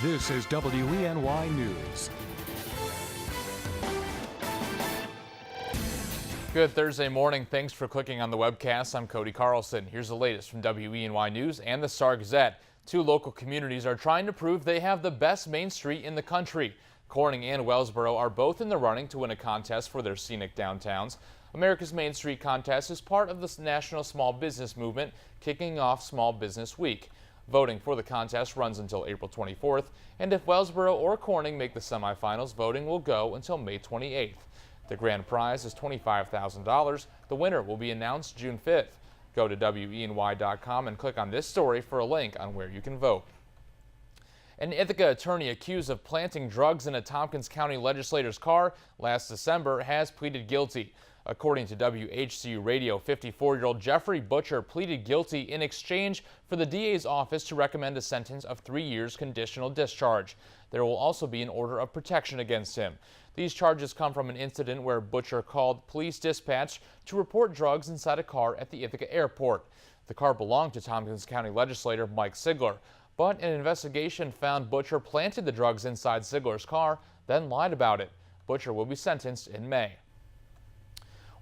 This is WENY News. Good Thursday morning. Thanks for clicking on the webcast. I'm Cody Carlson. Here's the latest from WENY News and the Star-Gazette. Two local communities are trying to prove they have the best Main Street in the country. Corning and Wellsboro are both in the running to win a contest for their scenic downtowns. America's Main Street contest is part of the National Small Business Movement, kicking off Small Business Week. Voting for the contest runs until April 24th, and if Wellsboro or Corning make the semifinals, voting will go until May 28th. The grand prize is $25,000. The winner will be announced June 5th. Go to WENY.com and click on this story for a link on where you can vote. An Ithaca attorney accused of planting drugs in a Tompkins County legislator's car last December has pleaded guilty. According to WHCU Radio, 54-year-old Jeffrey Butcher pleaded guilty in exchange for the DA's office to recommend a sentence of 3 years conditional discharge. There will also be an order of protection against him. These charges come from an incident where Butcher called police dispatch to report drugs inside a car at the Ithaca airport. The car belonged to Tompkins County legislator Mike Sigler, but an investigation found Butcher planted the drugs inside Sigler's car, then lied about it. Butcher will be sentenced in May.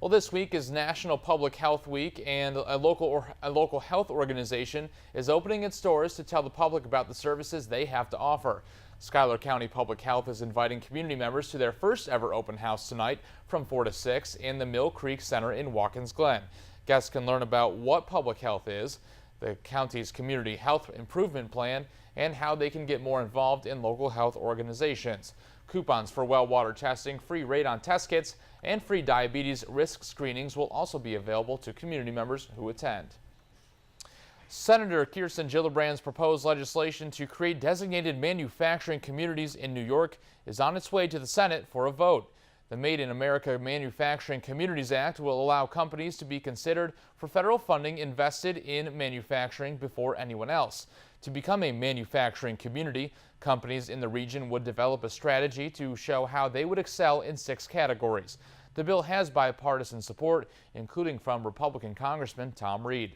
Well, this week is National Public Health Week, and a local health organization is opening its doors to tell the public about the services they have to offer. Schuyler County Public Health is inviting community members to their first ever open house tonight from 4 to 6 in the Mill Creek Center in Watkins Glen. Guests can learn about what public health is, the county's community health improvement plan, and how they can get more involved in local health organizations. Coupons for well water testing, free radon test kits, and free diabetes risk screenings will also be available to community members who attend. Senator Kirsten Gillibrand's proposed legislation to create designated manufacturing communities in New York is on its way to the Senate for a vote. The Made in America Manufacturing Communities Act will allow companies to be considered for federal funding invested in manufacturing before anyone else. To become a manufacturing community, companies in the region would develop a strategy to show how they would excel in 6 categories. The bill has bipartisan support, including from Republican Congressman Tom Reed.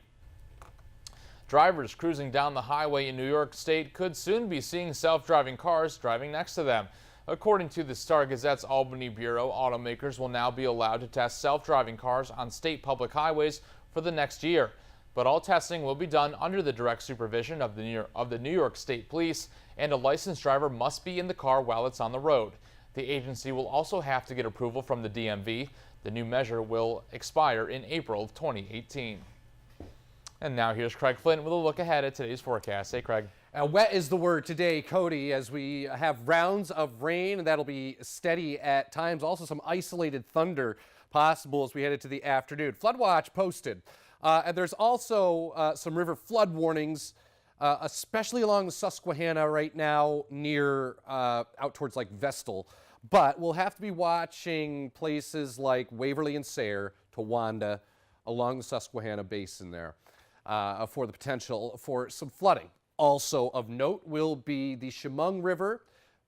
Drivers cruising down the highway in New York State could soon be seeing self-driving cars driving next to them. According to the Star-Gazette's Albany Bureau, automakers will now be allowed to test self-driving cars on state public highways for the next year. But all testing will be done under the direct supervision of the New York State Police, and a licensed driver must be in the car while it's on the road. The agency will also have to get approval from the DMV. The new measure will expire in April of 2018. And now here's Craig Flint with a look ahead at today's forecast. Hey, Craig. Wet is the word today, Cody, as we have rounds of rain, and that'll be steady at times. Also some isolated thunder possible as we head into the afternoon. Flood watch posted. And there's also some river flood warnings, especially along the Susquehanna right now near out towards like Vestal. But we'll have to be watching places like Waverly and Sayre, Towanda, along the Susquehanna Basin there for the potential for some flooding. Also of note will be the Chemung River,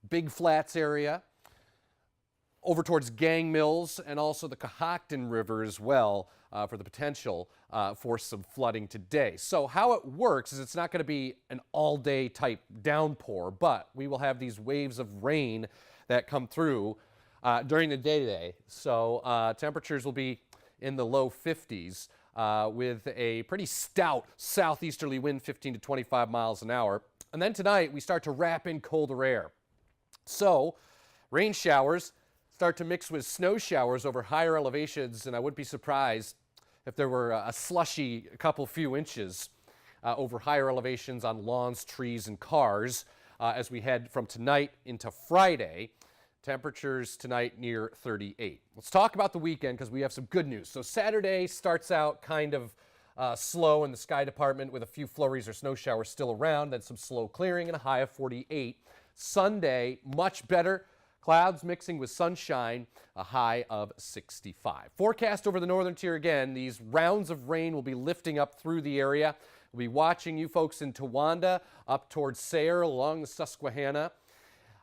Big Flats area, over towards Gang Mills, and also the Cohocton River as well for the potential for some flooding today. So how it works is it's not going to be an all-day type downpour, but we will have these waves of rain that come through during the day today. So temperatures will be in the low 50s. With a pretty stout southeasterly wind, 15 to 25 miles an hour. And then tonight, we start to wrap in colder air. So, rain showers start to mix with snow showers over higher elevations, and I wouldn't be surprised if there were a slushy few inches over higher elevations on lawns, trees, and cars as we head from tonight into Friday. Temperatures tonight near 38. Let's talk about the weekend because we have some good news. So Saturday starts out kind of slow in the sky department with a few flurries or snow showers still around, then some slow clearing and a high of 48. Sunday, much better. Clouds mixing with sunshine, a high of 65. Forecast over the northern tier again. These rounds of rain will be lifting up through the area. We'll be watching you folks in Towanda, up towards Sayre, along the Susquehanna.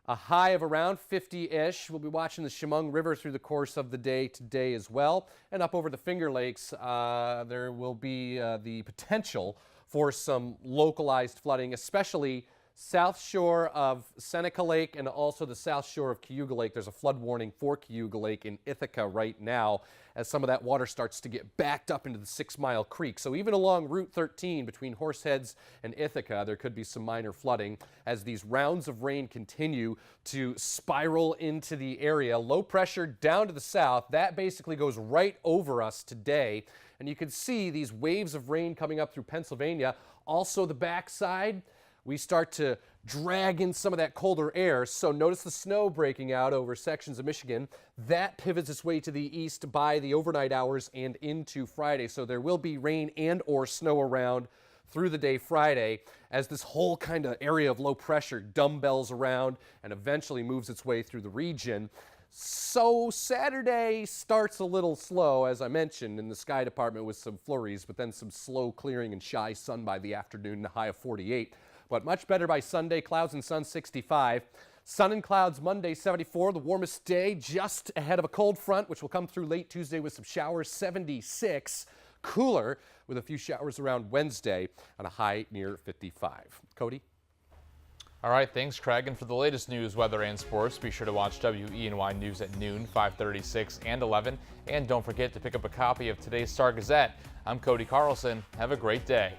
A high of around 50-ish. We'll be watching the Chemung River through the course of the day today as well. And up over the Finger Lakes, there will be the potential for some localized flooding, especially south shore of Seneca Lake and also the south shore of Cayuga Lake. There's a flood warning for Cayuga Lake in Ithaca right now as some of that water starts to get backed up into the 6 Mile Creek. So even along Route 13 between Horseheads and Ithaca, there could be some minor flooding as these rounds of rain continue to spiral into the area. Low pressure down to the south, that basically goes right over us today. And you can see these waves of rain coming up through Pennsylvania. Also the backside, we start to drag in some of that colder air. So notice the snow breaking out over sections of Michigan. That pivots its way to the east by the overnight hours and into Friday. So there will be rain and or snow around through the day Friday as this whole kind of area of low pressure dumbbells around and eventually moves its way through the region. So Saturday starts a little slow, as I mentioned, in the sky department with some flurries, but then some slow clearing and shy sun by the afternoon, a high of 48. But much better by Sunday, clouds and sun 65. Sun and clouds Monday 74, the warmest day just ahead of a cold front, which will come through late Tuesday with some showers 76. Cooler with a few showers around Wednesday on a high near 55. Cody? All right, thanks, Craig. And for the latest news, weather, and sports, be sure to watch WENY News at noon, 5:36, and 11. And don't forget to pick up a copy of today's Star Gazette. I'm Cody Carlson. Have a great day.